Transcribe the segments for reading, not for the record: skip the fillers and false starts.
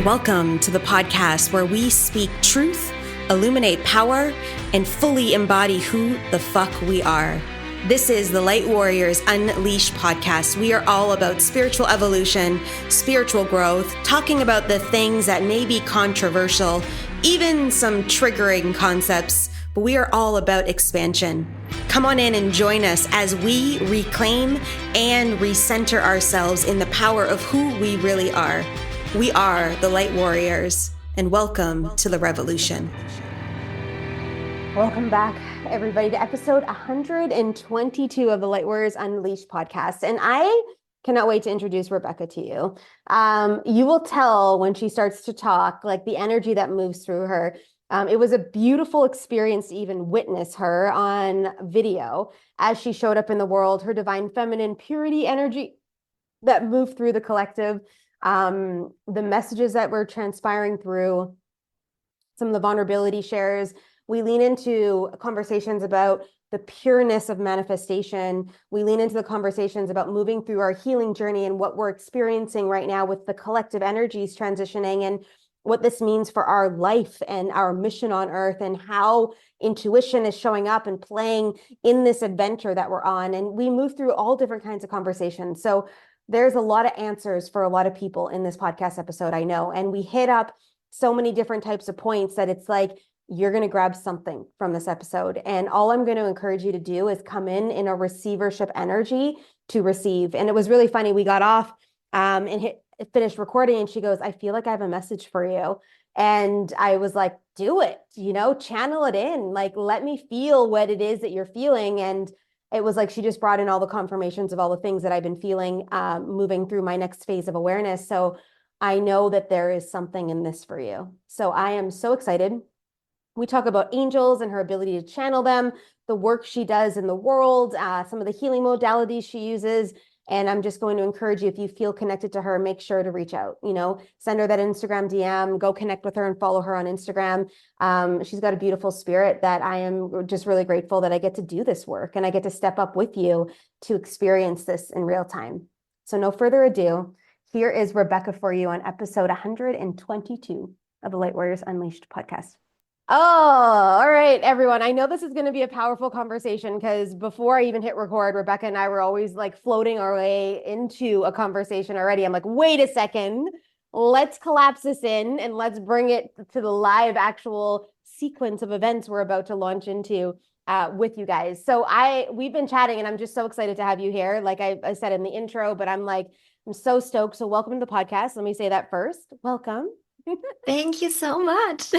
Welcome to the podcast where we speak truth, illuminate power, and fully embody who the fuck we are. This is the Light Warriors Unleashed podcast. We are all about spiritual evolution, spiritual growth, talking about the things that may be controversial, even some triggering concepts, but we are all about expansion. Come on in and join us as we reclaim and recenter ourselves in the power of who we really are. We are the Light Warriors, and welcome to the revolution. Welcome back, everybody, to episode 122 of the Light Warriors Unleashed podcast. And I cannot wait to introduce Rebecca to you. You will tell when she starts to talk, like the energy that moves through her. It was a beautiful experience to even witness her on video as she showed up in the world, her divine feminine purity energy that moved through the collective. The messages that were transpiring through some of the vulnerability shares. We lean into conversations about the pureness of manifestation. We lean into the conversations about moving through our healing journey and what we're experiencing right now with the collective energies transitioning and what this means for our life and our mission on earth and how intuition is showing up and playing in this adventure that we're on. And we move through all different kinds of conversations. So there's a lot of answers for a lot of people in this podcast episode, I know. And we hit up so many different types of points that it's like, you're going to grab something from this episode. And all I'm going to encourage you to do is come in a receivership energy to receive. And it was really funny. We got off and finished recording and she goes, I feel like I have a message for you. And I was like, do it, channel it in, like, let me feel what it is that you're feeling. And it was like she just brought in all the confirmations of all the things that I've been feeling moving through my next phase of awareness. So I know that there is something in this for you. So I am so excited. We talk about angels and her ability to channel them, the work she does in the world, some of the healing modalities she uses. And I'm just going to encourage you, if you feel connected to her, make sure to reach out, send her that Instagram DM, go connect with her and follow her on Instagram. She's got a beautiful spirit that I am just really grateful that I get to do this work and I get to step up with you to experience this in real time. So no further ado, here is Rebecca for you on episode 122 of the Light Warriors Unleashed podcast. Oh, all right, everyone. I know this is going to be a powerful conversation because before I even hit record, Rebecca and I were always like floating our way into a conversation already. I'm like, wait a second, let's collapse this in and let's bring it to the live actual sequence of events we're about to launch into with you guys. So we've been chatting and I'm just so excited to have you here. Like I said in the intro, but I'm so stoked. So welcome to the podcast. Let me say that first. Welcome. Thank you so much.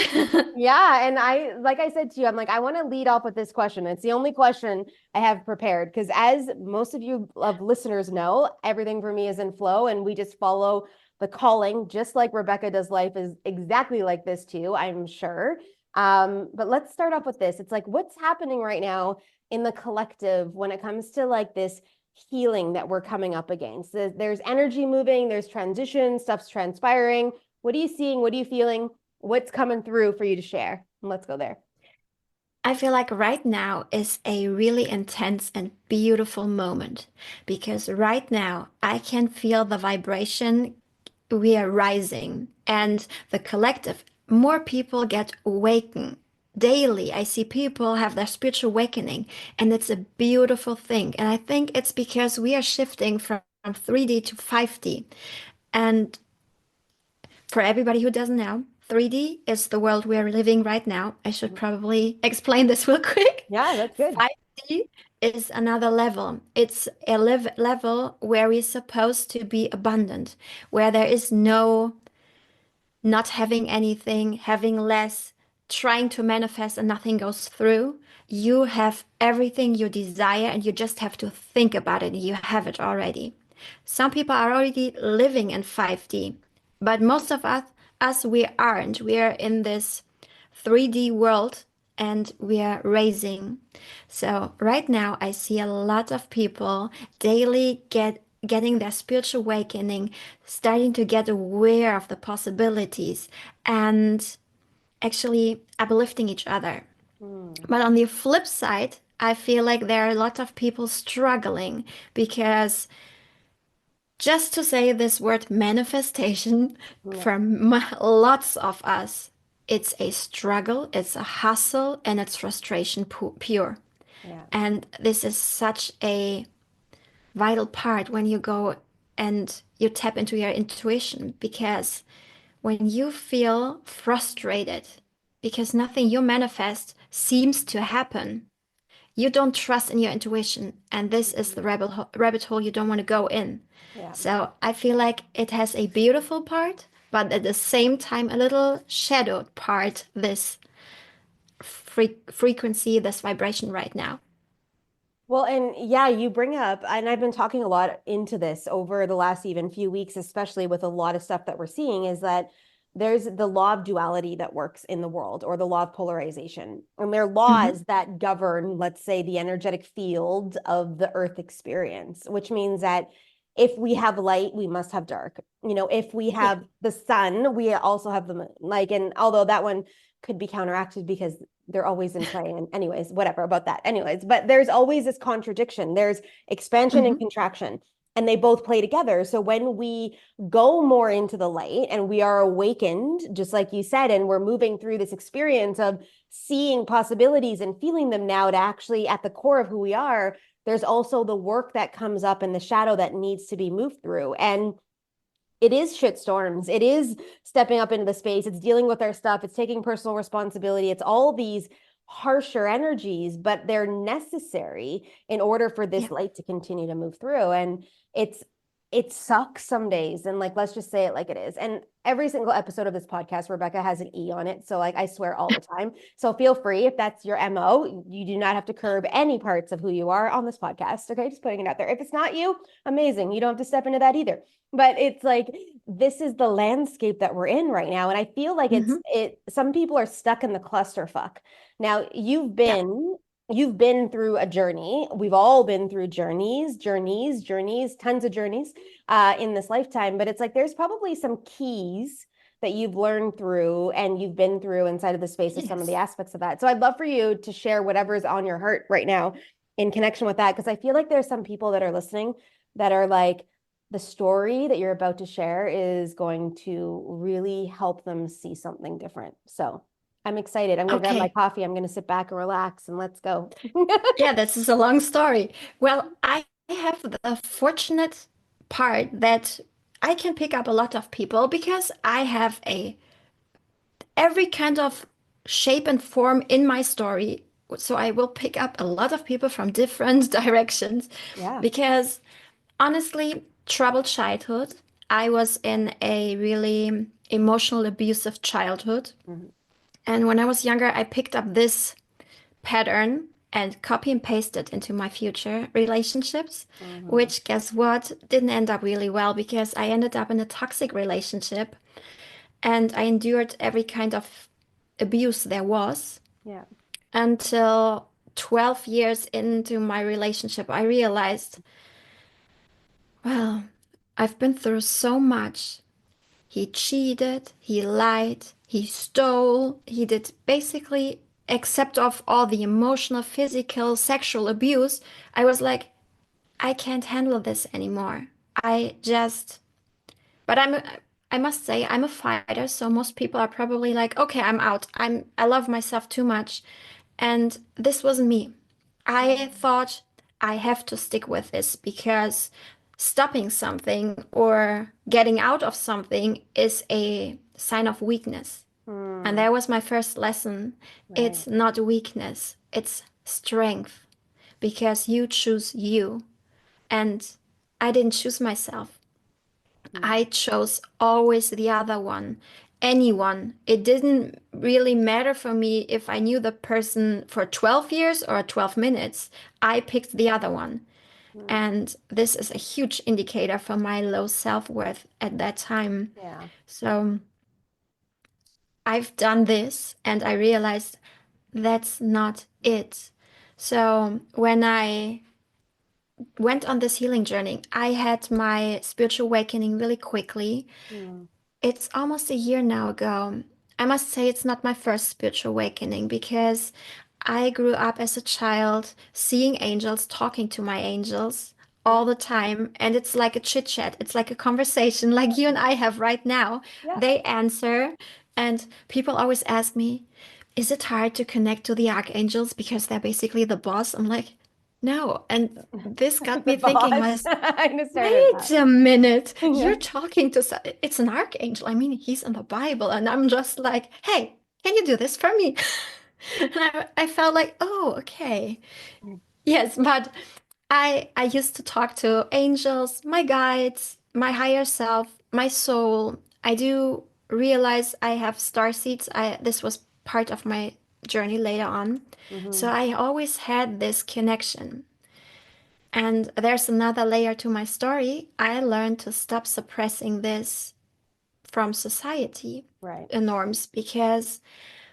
Yeah. And like I said to you, I'm like, I want to lead off with this question. It's the only question I have prepared because as most of you listeners know, everything for me is in flow and we just follow the calling, just like Rebecca does life is exactly like this too, I'm sure. But let's start off with this. It's like, what's happening right now in the collective when it comes to like this healing that we're coming up against? There's energy moving, there's transition, stuff's transpiring. What are you seeing? What are you feeling? What's coming through for you to share? And let's go there. I feel like right now is a really intense and beautiful moment because right now I can feel the vibration. We are rising and the collective, more people get awakened daily. I see people have their spiritual awakening and it's a beautiful thing. And I think it's because we are shifting from 3D to 5D. And for everybody who doesn't know, 3D is the world we are living right now. I should probably explain this real quick. Yeah, that's good. 5D is another level. It's a level where we're supposed to be abundant, where there is no not having anything, having less, trying to manifest and nothing goes through. You have everything you desire and you just have to think about it. You have it already. Some people are already living in 5D. But most of us, we aren't. We are in this 3D world and we are raising. So right now I see a lot of people daily getting their spiritual awakening, starting to get aware of the possibilities and actually uplifting each other. But on the flip side, I feel like there are a lot of people struggling because just to say this word manifestation Yeah. for lots of us, it's a struggle, it's a hustle, and it's frustration pure. Yeah. And this is such a vital part when you go and you tap into your intuition, because when you feel frustrated because nothing you manifest seems to happen, you don't trust in your intuition, and this is the Mhm. rabbit hole you don't want to go in. Yeah. So I feel like it has a beautiful part, but at the same time, a little shadowed part, this frequency, this vibration right now. Well, and yeah, you bring up, and I've been talking a lot into this over the last even few weeks, especially with a lot of stuff that we're seeing, is that there's the law of duality that works in the world, or the law of polarization. And there are Hmm. laws that govern, let's say, the energetic field of the earth experience, which means that if we have light, we must have dark. If we Yeah. have the sun, we also have the moon. And although that one could be counteracted because they're always in play. And anyways, whatever about that. Anyways, but there's always this contradiction. There's expansion and Hmm. contraction, and they both play together. So when we go more into the light and we are awakened, just like you said, and we're moving through this experience of seeing possibilities and feeling them now to actually at the core of who we are, there's also the work that comes up in the shadow that needs to be moved through. And it is shit storms. It is stepping up into the space. It's dealing with our stuff. It's taking personal responsibility. It's all these harsher energies, but they're necessary in order for Yeah. this light to continue to move through. And it's it sucks some days. And let's just say it like it is. And every single episode of this podcast, Rebecca has an E on it. So I swear all the time. So feel free if that's your MO. You do not have to curb any parts of who you are on this podcast. Okay. Just putting it out there. If it's not you, amazing. You don't have to step into that either. But it's like this is the landscape that we're in right now. And I feel like Hmm. some people are stuck in the clusterfuck. Now, Yeah. you've been through a journey. We've all been through journeys, tons of journeys in this lifetime. But it's like there's probably some keys that you've learned through and you've been through inside of the space of some of the Yes. aspects of that. So I'd love for you to share whatever's on your heart right now in connection with that, because I feel like there's some people that are listening that are like, the story that you're about to share is going to really help them see something different. So I'm excited. I'm going to grab my Okay. coffee. I'm going to sit back and relax and let's go. Yeah, this is a long story. Well, I have the fortunate part that I can pick up a lot of people because I have a every kind of shape and form in my story. So I will pick up a lot of people from different directions Yeah. because honestly, troubled childhood. I was in a really emotional abusive childhood. Mhm. And when I was younger, I picked up this pattern and copy and paste it into my future relationships, Mhm. which guess what? Didn't end up really well because I ended up in a toxic relationship and I endured every kind of abuse there was Yeah. until 12 years into my relationship. I realized, well, I've been through so much. He cheated, he lied, he stole, he did basically, except of all the emotional, physical, sexual abuse. I was like, I can't handle this anymore. I just, but I must say, I'm a fighter, so most people are probably like, okay, I'm out. I love myself too much. And this wasn't me. I thought I have to stick with this because stopping something or getting out of something is a sign of weakness. And Mm. that was my first lesson. Right. It's not weakness, it's strength because you choose you. And I didn't choose myself. Mm. I chose always the other one. Anyone. It didn't really matter for me if I knew the person for 12 years or 12 minutes. I picked the other one. Mm. And this is a huge indicator for my low self-worth at that time. Yeah. So I've done this and I realized that's not it. So when I went on this healing journey, I had my spiritual awakening really quickly. Mm. It's almost a year now ago. I must say it's not my first spiritual awakening because I grew up as a child seeing angels, talking to my angels. all the time, and it's like a chit chat. It's like a conversation like you and I have right now. Yeah. They answer, and people always ask me, is it hard to connect to the archangels because they're basically the boss? I'm like, no. And this got The me thinking boss. was, I just started wait that. a minute, Yeah. you're talking to, it's an archangel. I mean, he's in the Bible, and I'm just like, hey, can you do this for me? And I felt like, oh, okay. Yes, but I used to talk to angels, my guides, my higher self, my soul. I do realize I have star seeds. I This was part of my journey later on. So Hmm. I always had this connection. And there's another layer to my story. I learned to stop suppressing this from society Right. norms because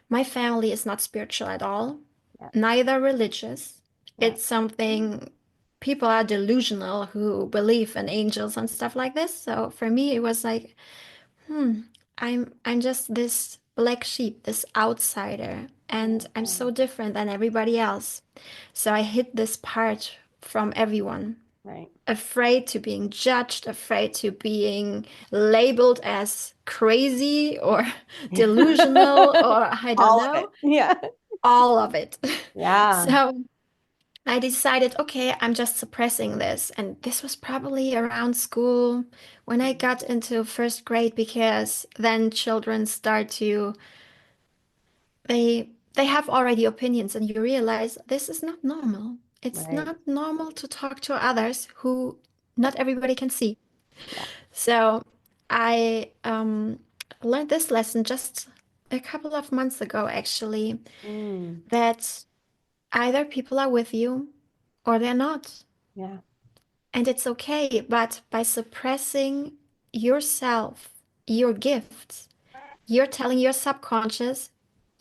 my family is not spiritual at all, Yeah. neither religious. Yeah. It's something people are delusional who believe in angels and stuff like this. So for me, it was like, hmm, I'm just this black sheep, this outsider, and I'm Okay. so different than everybody else. So I hid this part from everyone, Right. afraid to being judged, afraid to being labeled as crazy or delusional or I don't All of it. know, Yeah. all of it. Yeah. So I decided, okay, I'm just suppressing this. And this was probably around school when I got into first grade because then children start to they have already opinions and you realize this is not normal. It's Right. not normal to talk to others who not everybody can see. Yeah. So I learned this lesson just a couple of months ago, actually, Mm. that either people are with you or they're not. Yeah. And it's okay. But by suppressing yourself, your gifts, you're telling your subconscious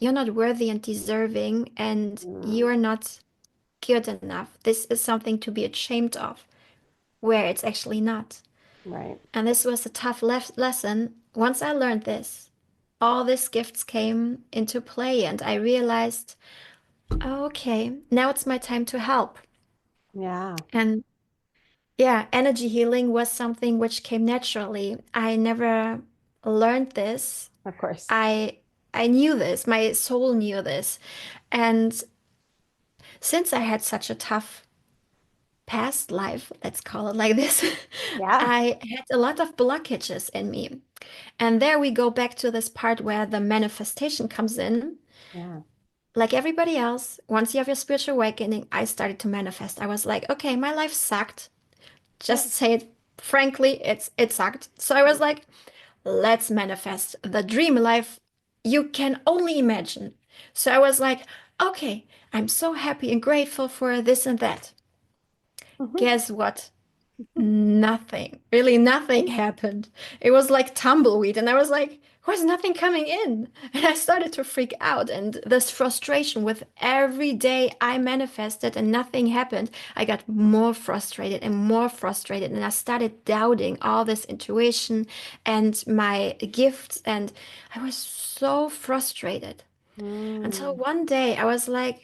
you're not worthy and deserving and Mm. you're not good enough. This is something to be ashamed of, where it's actually not. Right. And this was a tough lesson. Once I learned this, all these gifts came into play, and I realized, oh, okay, now it's my time to help. Yeah. And yeah, energy healing was something which came naturally. I never learned this. Of course. I I knew this. My soul knew this. And since I had such a tough past life, let's call it like this, Yeah. I had a lot of blockages in me. And there we go back to this part where the manifestation comes in. Yeah. Like everybody else, once you have your spiritual awakening, I started to manifest. I was like, okay, my life sucked. Yeah. Just say it frankly, it sucked. So I was like, let's manifest the dream life you can only imagine. So I was like, okay, I'm so happy and grateful for this and that. Mhm. Guess what? Nothing, really nothing happened. It was like tumbleweed, and I was like, why's nothing coming in? And I started to freak out, and this frustration with every day I manifested and nothing happened, I got more frustrated, and I started doubting all this intuition and my gifts, and I was so frustrated. Until Mm. one day I was like,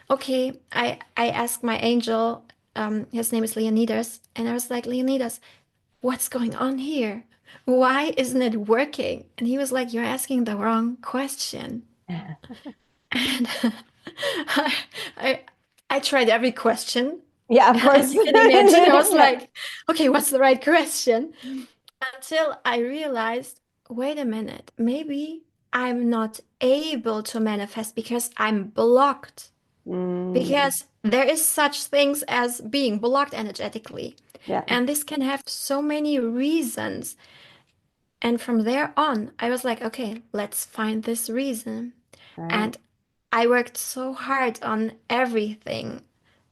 okay, I asked my angel, his name is Leonidas, and I was like, Leonidas, what's going on here? Why isn't it working? And he was like, you're asking the wrong question. And I, I, I tried every question. Yeah, of As course. you can imagine, I was Yeah. like, okay, what's the right question? Until I realized, wait a minute, maybe I'm not able to manifest because I'm blocked. Mm. Because there is such things as being blocked energetically. Yeah. And this can have so many reasons. And from there on, I was like, okay, let's find this reason. Right. And I worked so hard on everything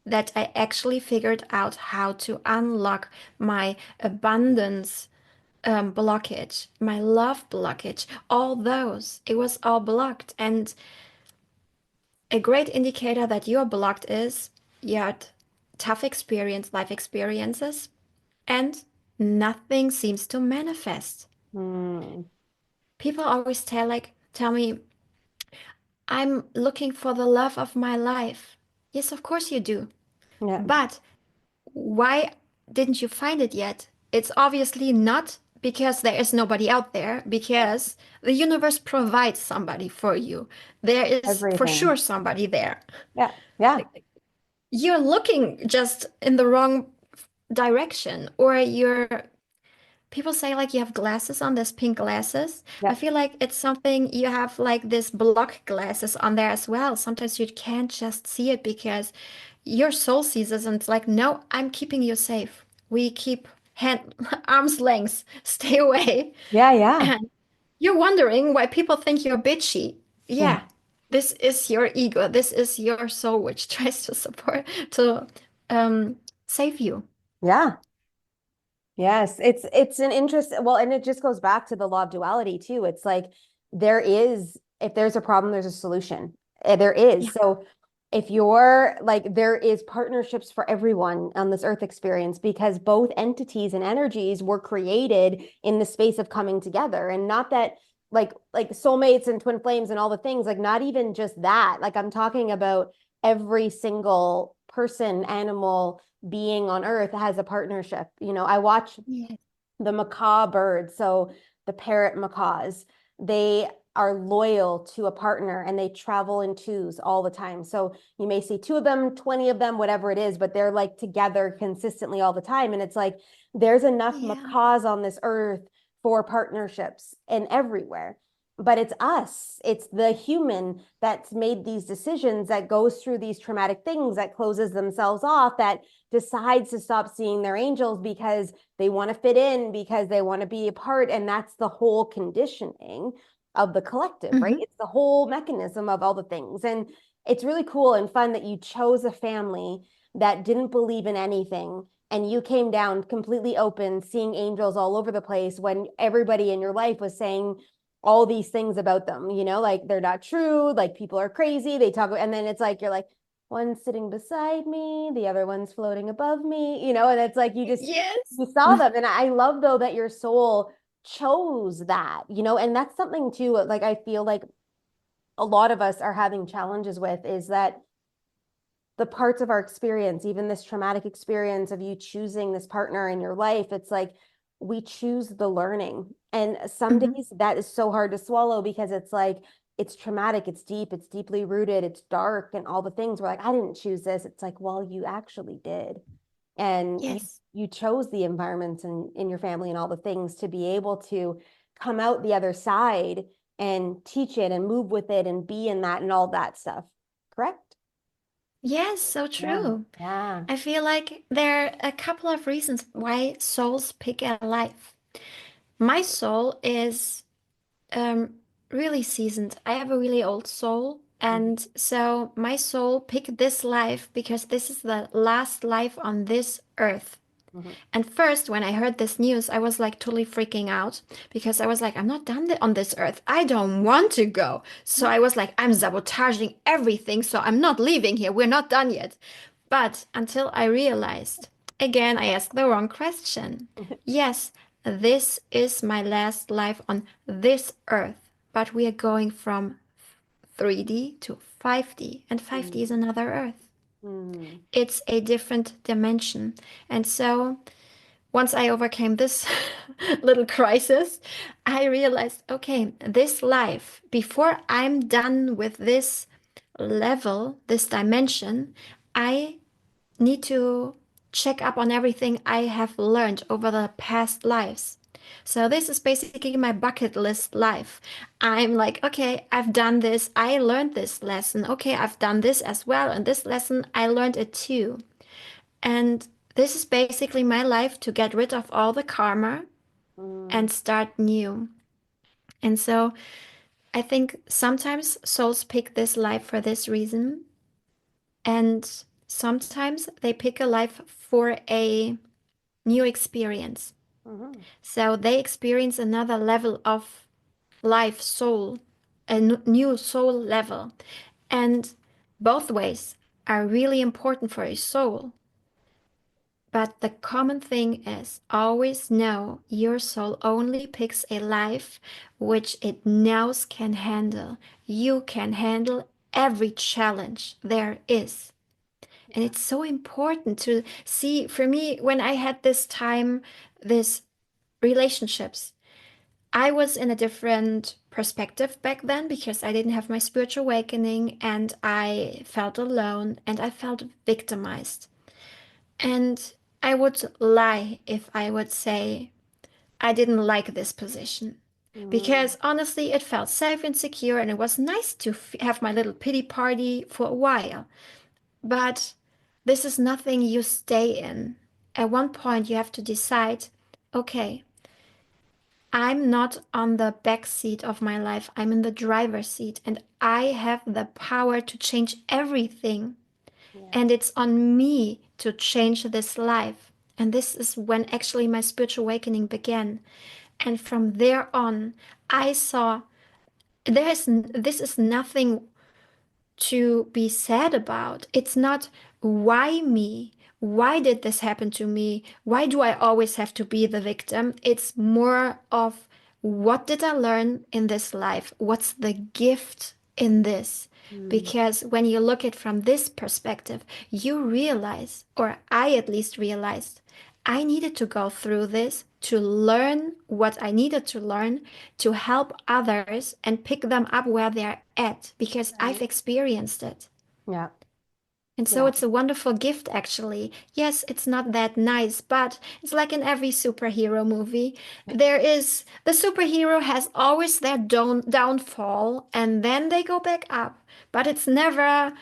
that I actually figured out how to unlock my abundance blockage, my love blockage, all those. It was all blocked. And a great indicator that you are blocked is you had tough life experiences, and nothing seems to manifest. Mm. People always tell me, I'm looking for the love of my life. Yes, of course you do. Yeah. But why? didn't you find it yet? It's obviously not because there is nobody out there, Yeah. because the universe provides somebody for you. There is for Everything. sure somebody there. Yeah. Yeah. You're looking just in the wrong direction, or you're people say like you have glasses on, this pink glasses. I Yeah. feel like it's something you have like this block glasses on there as well. Sometimes you can't just see it because your soul sees it and it's like, no, I'm keeping you safe. We keep hand arm's length, stay away. Yeah. Yeah. And you're wondering why people think you're bitchy. Yeah, this is your ego. This is your soul which tries to support to um save you. Yeah. Yes, it's an interest. Well, and it just goes back to the law of duality too. It's like there is, if there's a problem, there's a solution. There is. Yeah. So if you're like, there is partnerships for everyone on this earth experience because both entities and energies were created in the space of coming together. And not that like soulmates and twin flames and all the things, like not even just that. Like I'm talking about every single person, animal, being on earth has a partnership. I watch Yes. the macaw birds, so the parrot macaws, they are loyal to a partner and they travel in twos all the time. So you may see two of them, 20 of them, whatever it is, but they're like together consistently all the time. And it's like there's enough Yeah. macaws on this earth for partnerships and everywhere. But it's us, it's the human that's made these decisions, that goes through these traumatic things, that closes themselves off, that decides to stop seeing their angels because they want to fit in, because they want to be a part. And that's the whole conditioning of the collective, right? Hmm. It's the whole mechanism of all the things. And it's really cool and fun that you chose a family that didn't believe in anything. And you came down completely open, seeing angels all over the place when everybody in your life was saying all these things about them, like they're not true, like people are crazy, they talk, and then it's like, you're like, one's sitting beside me, the other one's floating above me, and it's like Yes. you saw them. And I love though that your soul chose that, and that's something too, like I feel like a lot of us are having challenges with, is that the parts of our experience, even this traumatic experience of you choosing this partner in your life, it's like we choose the learning. And some Hmm. days that is so hard to swallow because it's like, it's traumatic, it's deep, it's deeply rooted, it's dark, and all the things. We're like, I didn't choose this. It's like, well, you actually did. And Yes. you chose the environments in your family and all the things to be able to come out the other side and teach it and move with it and be in that and all that stuff. Correct? Yes, so Yeah. true. Yeah. I feel like there are a couple of reasons why souls pick a life. My soul is um, really seasoned. I have a really old soul. Mhm. And so my soul picked this life because this is the last life on this earth. Mhm. And first, when I heard this news, I was like totally freaking out because I was like, I'm not done on this earth. I don't want to go. So I was like, I'm sabotaging everything. So I'm not leaving here. We're not done yet. But until I realized, again, I asked the wrong question. Yes, this is my last life on this earth, but we are going from 3D to 5D, and 5D is Mhm. another earth. Mhm. It's a different dimension. And so once I overcame this little crisis, I realized, okay, this life, before I'm done with this level, this dimension, I need to check up on everything I have learned over the past lives. So this is basically my bucket list life. I'm like, okay, I've done this. I learned this lesson. Okay, I've done this as well. And this lesson, I learned it too. And this is basically my life to get rid of all the karma Mhm. and start new. And so I think sometimes souls pick this life for this reason. And sometimes they pick a life for a new experience. Mhm. So they experience another level of life, soul, a new soul level. And both ways are really important for a soul. But the common thing is always know your soul only picks a life which it knows can handle. You can handle every challenge there is. And it's so important to see, for me, when I had this time, this relationships, I was in a different perspective back then because I didn't have my spiritual awakening and I felt alone and I felt victimized. And I would lie if I would say I didn't like this position. Mm, Because honestly, it felt safe and secure, and it was nice to have my little pity party for a while. But this is nothing you stay in. At one point, you have to decide, okay, I'm not on the back seat of my life. I'm in the driver's seat, and I have the power to change everything. yeah. And it's on me to change this life. And this is when actually my spiritual awakening began. And from there on, I saw this is nothing to be sad about. It's not why me? Why did this happen to me? Why do I always have to be the victim? It's more of what did I learn in this life? What's the gift in this? Mm, Because when you look at it from this perspective, you realize, or I at least realized, I needed to go through this to learn what I needed to learn to help others and pick them up where they're at because I've right. experienced it. Yeah. And so Yeah. it's a wonderful gift, actually. Yes, it's not that nice, but it's like in every superhero movie. The superhero has always their downfall and then they go back up. But it's never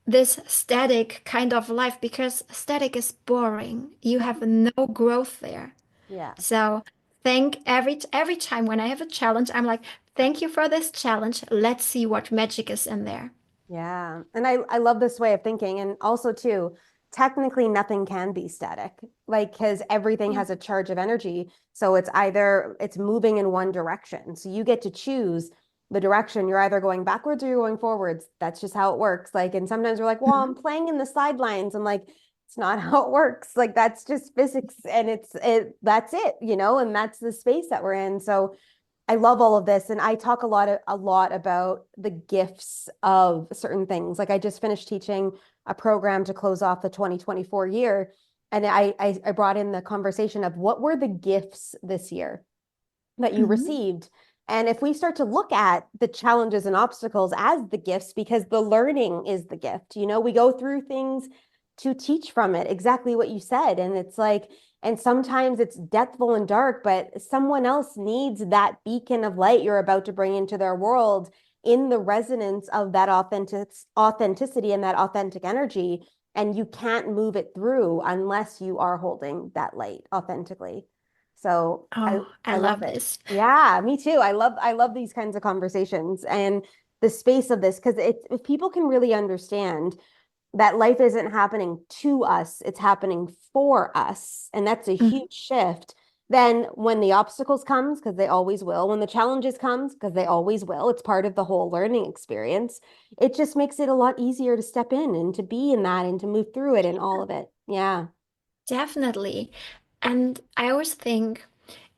this static kind of life because static is boring. You have no growth there. Yeah. So thank every time when I have a challenge, I'm like, thank you for this challenge. Let's see what magic is in there. Yeah. And I love this way of thinking. And also too, technically nothing can be static, like because everything Yeah. has a charge of energy. So it's either it's moving in one direction. So you get to choose the direction. You're either going backwards or you're going forwards. That's just how it works. Like, and sometimes we're like, well, I'm Mhm. playing in the sidelines. I'm like, it's not how it works. Like that's just physics and that's it, and that's the space that we're in. So I love all of this, and I talk a lot about the gifts of certain things. Like I just finished teaching a program to close off the 2024 year, and I brought in the conversation of what were the gifts this year that you Mhm. received. And if we start to look at the challenges and obstacles as the gifts, because the learning is the gift, we go through things to teach from it, exactly what you said. And it's like, and sometimes it's depthful and dark, but someone else needs that beacon of light you're about to bring into their world in the resonance of that authenticity and that authentic energy. And you can't move it through unless you are holding that light authentically. So I, Oh, I I love love it. this. Yeah, me too. I love these kinds of conversations and the space of this because if people can really understand that life isn't happening to us, it's happening for us, and that's a Mhm. huge shift. Then when the obstacles comes, because they always will, when the challenges comes, because they always will, it's part of the whole learning experience. It just makes it a lot easier to step in and to be in that and to move through it and all of it. Yeah. Definitely. And I always think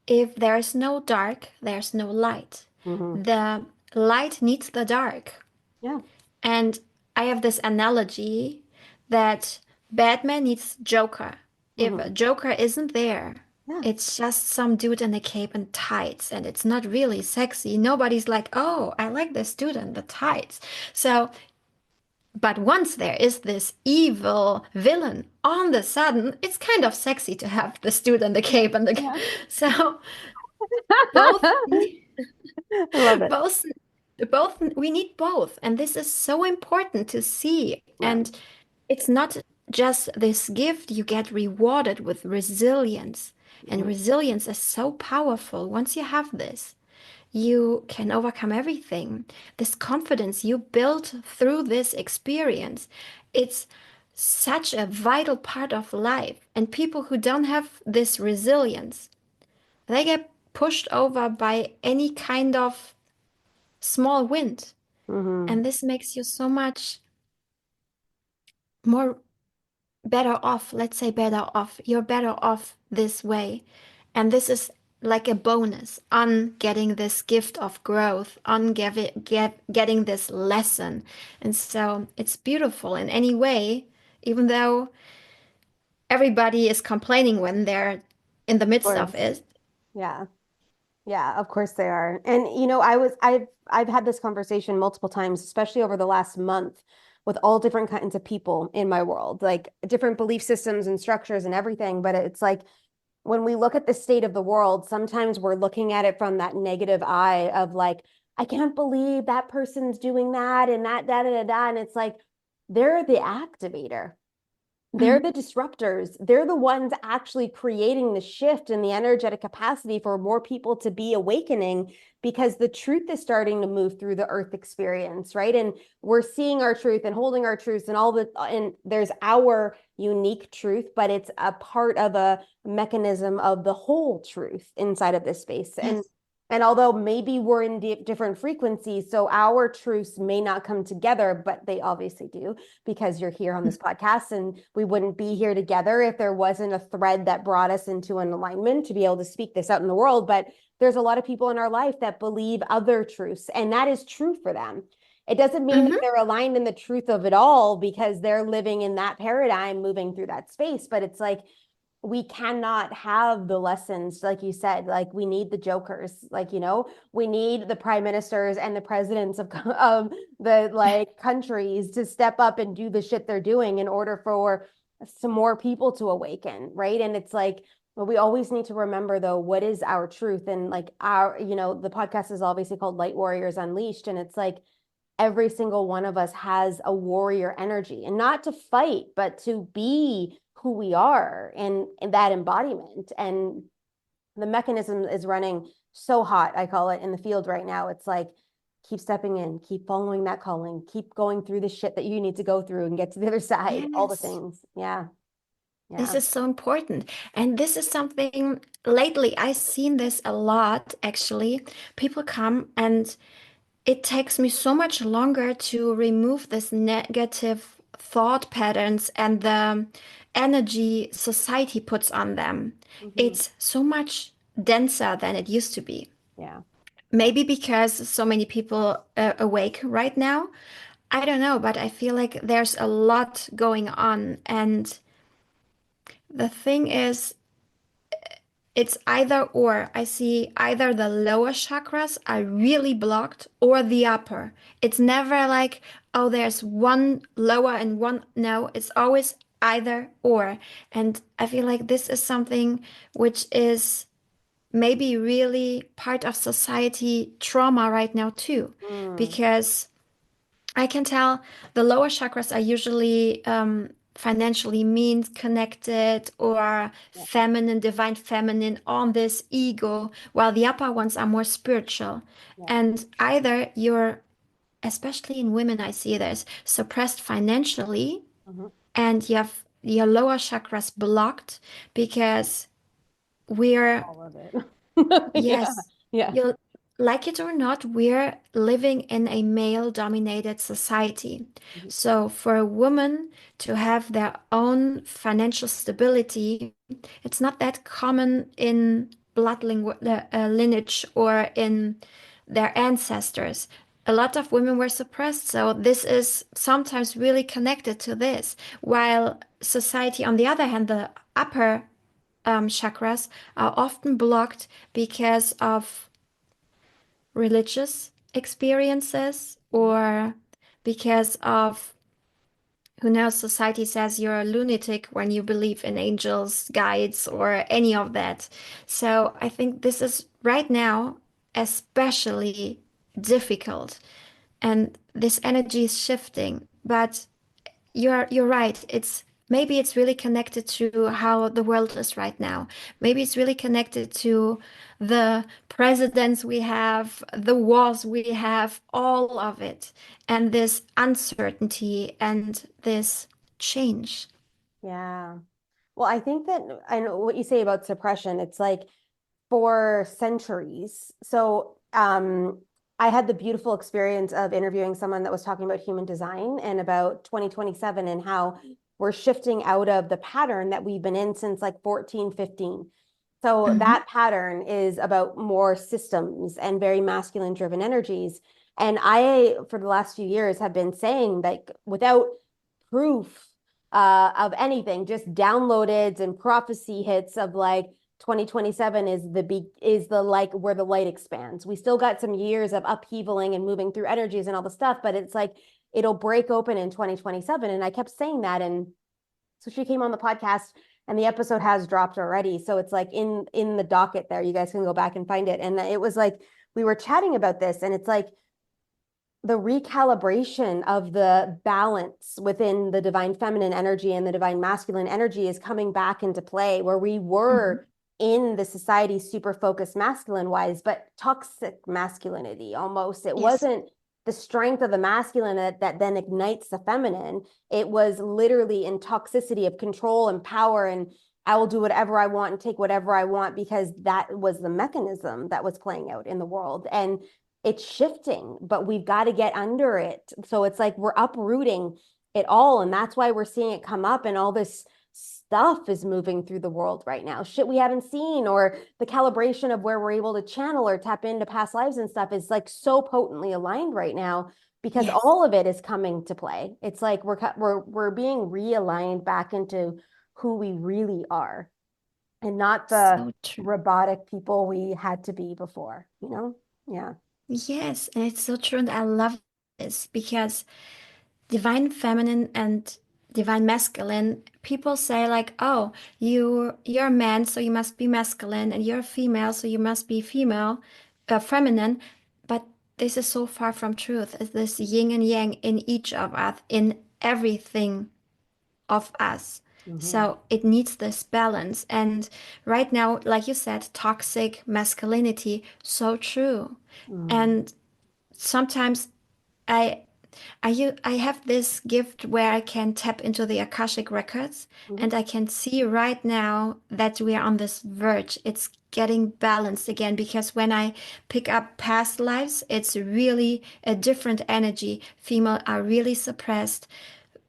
if there's no dark, there's no light. Hmm. The light needs the dark. Yeah. And I have this analogy that Batman needs Joker. If a Hmm. Joker isn't there, Yeah. it's just some dude in a cape and tights, and it's not really sexy. Nobody's like, oh, I like this dude in the tights. So, but once there is this evil villain, on the sudden, it's kind of sexy to have this dude in the cape and the. Yeah. So both I love it. both both we need both, and this is so important to see. Yeah. And it's not just this gift, you get rewarded with resilience, and Mhm. resilience is so powerful. Once you have this, you can overcome everything. This confidence you build through this experience, it's such a vital part of life. And people who don't have this resilience, they get pushed over by any kind of small wind. Mhm. And this makes you so much more better off. Let's say better off. You're better off this way. And this is like a bonus on getting this gift of growth, on getting this lesson. And so it's beautiful in any way even though everybody is complaining when they're in the Of midst of course. it. Yeah. Yeah, of course they are. And I've had this conversation multiple times, especially over the last month, with all different kinds of people in my world, like different belief systems and structures and everything. But it's like when we look at the state of the world, sometimes we're looking at it from that negative eye of like, I can't believe that person's doing that and that, da, da, da, da. And it's like they're the activator. They're Mm. the disruptors. They're the ones actually creating the shift in the energetic capacity for more people to be awakening because the truth is starting to move through the earth experience, right? And we're seeing our truth and holding our truths and all the, and there's our unique truth, but it's a part of a mechanism of the whole truth inside of this space. Yes. And although maybe we're in different frequencies, so our truths may not come together, but they obviously do because you're here on this podcast, and we wouldn't be here together if there wasn't a thread that brought us into an alignment to be able to speak this out in the world. But there's a lot of people in our life that believe other truths, and that is true for them. It doesn't mean that Hmm. they're aligned in the truth of it all because they're living in that paradigm, moving through that space. But it's like we cannot have the lessons, like you said, like we need the jokers, like, we need the prime ministers and the presidents of the like countries to step up and do the shit they're doing in order for some more people to awaken, right? And it's like, well, we always need to remember though, what is our truth? And like the podcast is obviously called Light Warriors Unleashed. And it's like every single one of us has a warrior energy, and not to fight, but to be who we are in that embodiment. And the mechanism is running so hot, I call it, in the field right now. It's like, keep stepping in, keep following that calling, keep going through the shit that you need to go through and get to the other side, all the Yes. things. Yeah. This Yeah. is so important. And this is something lately I've seen this a lot actually. People come and it takes me so much longer to remove this negative thought patterns and the energy society puts on them. Hmm. It's so much denser than it used to be. Yeah. Yeah. Maybe because so many people awake right now. I don't know, but I feel like there's a lot going on. And the thing is, it's either or. I see either the lower chakras are really blocked or the upper. It's never like, oh, there's one lower and one. No, it's always either or. And I feel like this is something which is maybe really part of society trauma right now too, Mm. because I can tell the lower chakras are usually financially means connected or Yeah. feminine, divine feminine on this ego, while the upper ones are more spiritual. Yeah. And either you're, especially in women, I see this, suppressed financially Hmm. and you have your lower chakras blocked because we're All of it. Yeah. yes, Yeah. you like it or not, we're living in a male-dominated society. Mhm. So for a woman to have their own financial stability, it's not that common in lineage or in their ancestors. A lot of women were suppressed, so this is sometimes really connected to this. While society, on the other hand, the upper chakras are often blocked because of religious experiences or because of who knows, society says you're a lunatic when you believe in angels, guides, or any of that. So I think this is right now especially difficult and this energy is shifting. But you're right. Maybe it's really connected to how the world is right now. Maybe it's really connected to the presidents we have, the wars we have, all of it, and this uncertainty and this change. Yeah. Well, I think that I know what you say about suppression. It's like for centuries. So, I had the beautiful experience of interviewing someone that was talking about human design and about 2027 and how we're shifting out of the pattern that we've been in since like 14, 15. So Mhm. that pattern is about more systems and very masculine driven energies. And I, for the last few years, have been saying like without proof of anything, just downloaded and prophecy hits of like 2027 is the like where the light expands. We still got some years of upheavaling and moving through energies and all the stuff, but it's like it'll break open in 2027. And I kept saying that. And so she came on the podcast and the episode has dropped already. So it's like in the docket there. You guys can go back and find it. And it was like we were chatting about this, and it's like the recalibration of the balance within the divine feminine energy and the divine masculine energy is coming back into play, where we were in the society super focused masculine wise, but toxic masculinity almost. It Yes. wasn't the strength of the masculine that then ignites the feminine. It was literally in toxicity of control and power, and I will do whatever I want and take whatever I want, because that was the mechanism that was playing out in the world. And it's shifting, but we've got to get under it. So it's like we're uprooting it all. And that's why we're seeing it come up, and all this stuff is moving through the world right now. Shit we haven't seen, or the calibration of where we're able to channel or tap into past lives and stuff is like so potently aligned right now, because Yes. all of it is coming to play. It's like we're being realigned back into who we really are, and not the So true. robotic people we had to be before, you know? Yeah. Yes, and it's so true. And I love this because divine feminine and divine masculine, people say like, oh, you're a man, so you must be masculine, and you're a female, so you must be feminine. But this is so far from truth. It's this yin and yang in each of us, in everything of us. Mm-hmm. So it needs this balance. And right now, like you said, toxic masculinity, so true. Mm-hmm. And sometimes I I have this gift where I can tap into the Akashic records, Mm-hmm. and I can see right now that we are on this verge. It's getting balanced again, because when I pick up past lives, it's really a different energy. Female are really suppressed,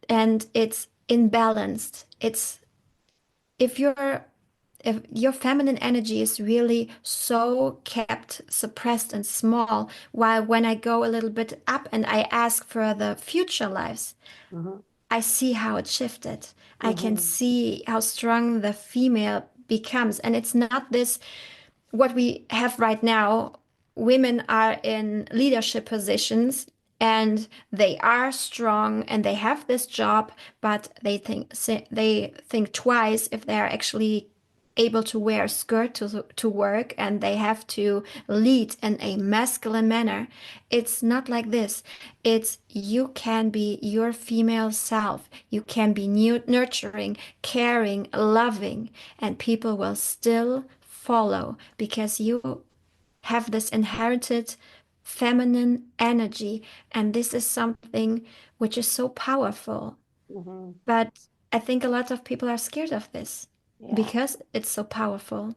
and it's imbalanced. It's if you're if your feminine energy is really so kept suppressed and small, while when I go a little bit up and I ask for the future lives, Mm-hmm. I see how it shifted. I can Mm-hmm. see how strong the female becomes. And it's not this what we have right now. Women are in leadership positions and they are strong and they have this job, but they think twice if they are actually able to wear a skirt to work, and they have to lead in a masculine manner. It's not like this. It's you can be your female self. You can be nurturing, caring, loving, and people will still follow because you have this inherited feminine energy. And this is something which is so powerful. Mm-hmm. But I think a lot of people are scared of this Yeah. because it's so powerful.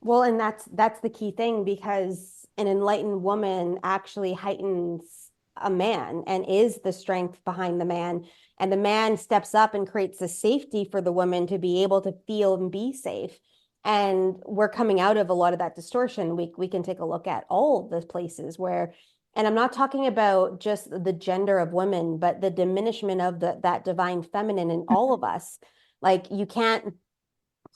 Well, and that's the key thing, because an enlightened woman actually heightens a man and is the strength behind the man. And the man steps up and creates the safety for the woman to be able to feel and be safe. And we're coming out of a lot of that distortion. We can take a look at all the places where, and I'm not talking about just the gender of women, but the diminishment of that divine feminine in all of us. Like you can't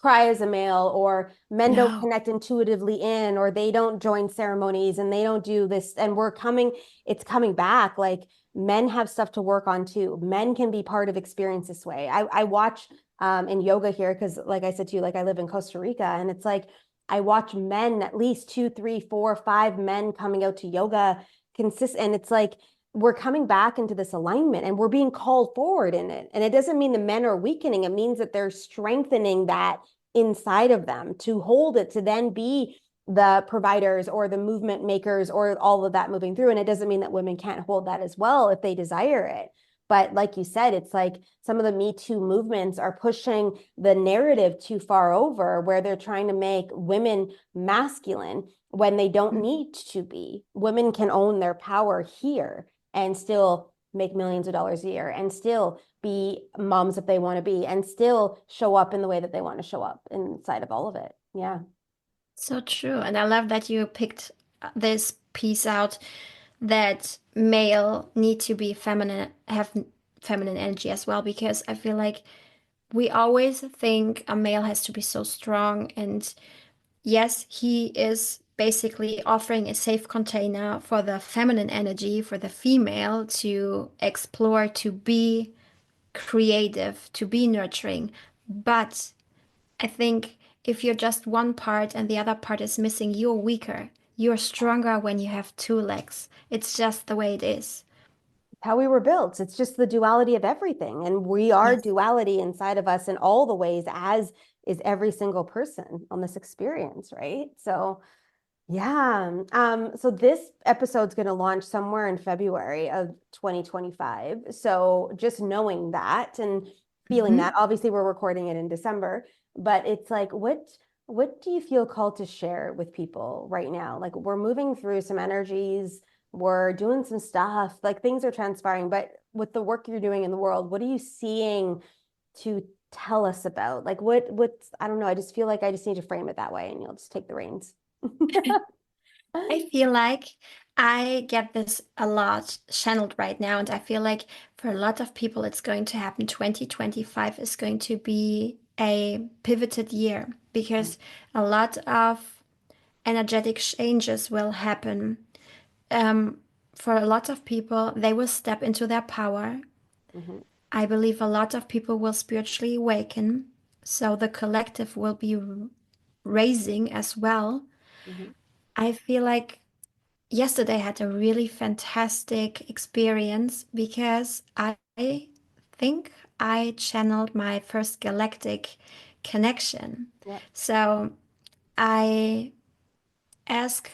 cry as a male, or men don't No, connect intuitively in, or they don't join ceremonies and they don't do this. And it's coming back. Like men have stuff to work on too. Men can be part of experience this way. I watch in yoga here, because like I said to you, like I live in Costa Rica, and it's like I watch men, at least two, three, four, five men coming out to yoga and it's like we're coming back into this alignment, and we're being called forward in it. And it doesn't mean the men are weakening. It means that they're strengthening that inside of them to hold it, to then be the providers or the movement makers or all of that moving through. And it doesn't mean that women can't hold that as well if they desire it. But like you said, it's like some of the Me Too movements are pushing the narrative too far over, where they're trying to make women masculine when they don't Mhm. need to be. Women can own their power here and still make millions of dollars a year and still be moms if they want to be, and still show up in the way that they want to show up inside of all of it. Yeah. So true. And I love that you picked this piece out that male need to be feminine, have feminine energy as well, because I feel like we always think a male has to be so strong. And yes, he is basically offering a safe container for the feminine energy, for the female to explore, to be creative, to be nurturing. But I think if you're just one part and the other part is missing, you're weaker. You're stronger when you have two legs. It's just the way it is. How we were built. It's just the duality of everything. And we are Yes. duality inside of us in all the ways, as is every single person on this experience, right? So yeah. So this episode's going to launch somewhere in February of 2025. So just knowing that and feeling Mhm. that, obviously we're recording it in December, but it's like, what do you feel called to share with people right now? Like we're moving through some energies, we're doing some stuff, like things are transpiring, but with the work you're doing in the world, what are you seeing to tell us about? Like what's, I don't know, I just feel like I just need to frame it that way and you'll just take the reins. I feel like I get this a lot channeled right now, and I feel like for a lot of people, it's going to happen. 2025 is going to be a pivoted year because a lot of energetic changes will happen. Um, for a lot of people, they will step into their power. Mhm, I believe a lot of people will spiritually awaken, so the collective will be raising as well. mhm, I feel like yesterday I had a really fantastic experience because I think I channeled my first galactic connection. yeah, So I asked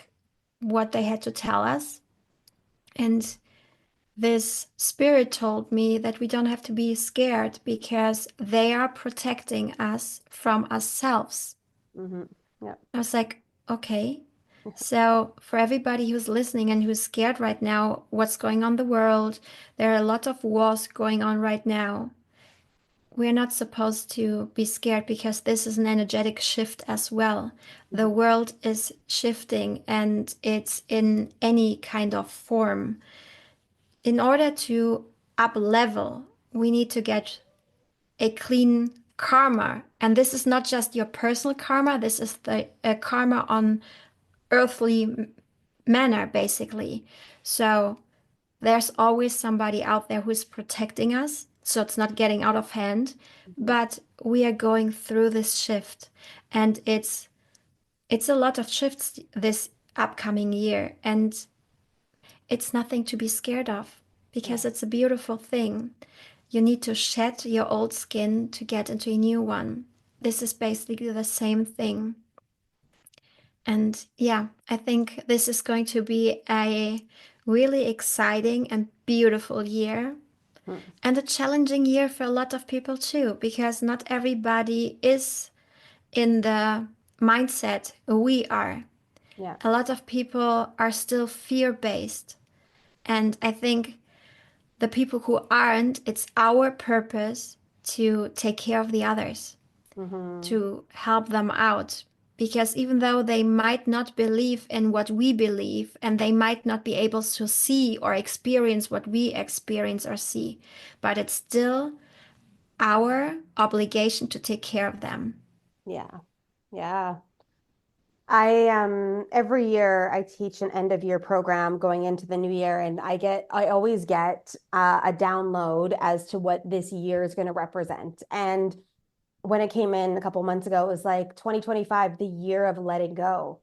what they had to tell us, and this spirit told me that we don't have to be scared because they are protecting us from ourselves. mhm, yeah, I was like, okay. So, for everybody who's listening and who's scared right now, what's going on in the world? There are a lot of wars going on right now. We're not supposed to be scared because this is an energetic shift as well. The mhm, world is shifting and it's in any kind of form. In order to up level, we need to get a clean karma. And this is not just your personal karma, this is the karma on earthly manner, basically. So there's always somebody out there who's protecting us, so it's not getting out of hand. mhm, But we are going through this shift, and it's a lot of shifts this upcoming year, and it's nothing to be scared of yeah, because it's a beautiful thing. You need to shed your old skin to get into a new one. This is basically the same thing. And yeah, I think this is going to be a really exciting and beautiful year, mhm, and a challenging year for a lot of people too, because not everybody is in the mindset we are. yeah, A lot of people are still fear-based. And I think the people who aren't, it's our purpose to take care of the others, mhm, to help them out. Because even though they might not believe in what we believe, and they might not be able to see or experience what we experience or see, but it's still our obligation to take care of them. yeah, yeah. I every year I teach an end of year program going into the new year, and I always get a download as to what this year is going to represent. And when it came in a couple months ago, it was like 2025, the year of letting go.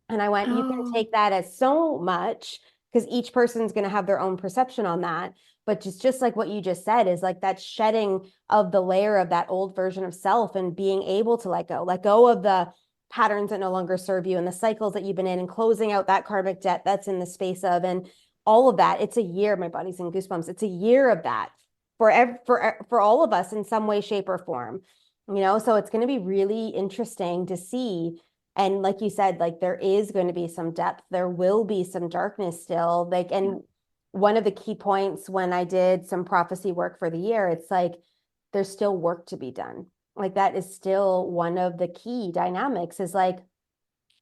And I went, you can Oh, take that as so much because each person's going to have their own perception on that. But just like what you just said is like that shedding of the layer of that old version of self and being able to let go of the patterns that no longer serve you and the cycles that you've been in and closing out that karmic debt that's in the space of and all of that. It's a year, my body's in goosebumps. It's a year of that for all of us in some way, shape, or form. So it's going to be really interesting to see and like you said, like there is going to be some depth. There will be some darkness still. Like, yeah. and one of the key points when I did some prophecy work for the year, it's like there's still work to be done. Like that is still one of the key dynamics is like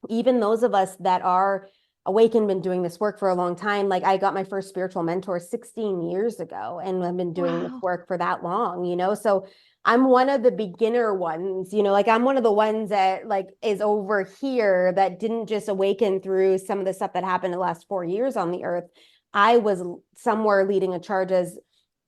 even those of us that are awakened, been doing this work for a long time. Like I got my first spiritual mentor 16 years ago and I've been doing this Wow. work for that long, you know? So I'm one of the beginner ones, you know, like I'm one of the ones that like is over here that didn't just awaken through some of the stuff that happened in the last 4 years on the earth. I was somewhere leading a charge as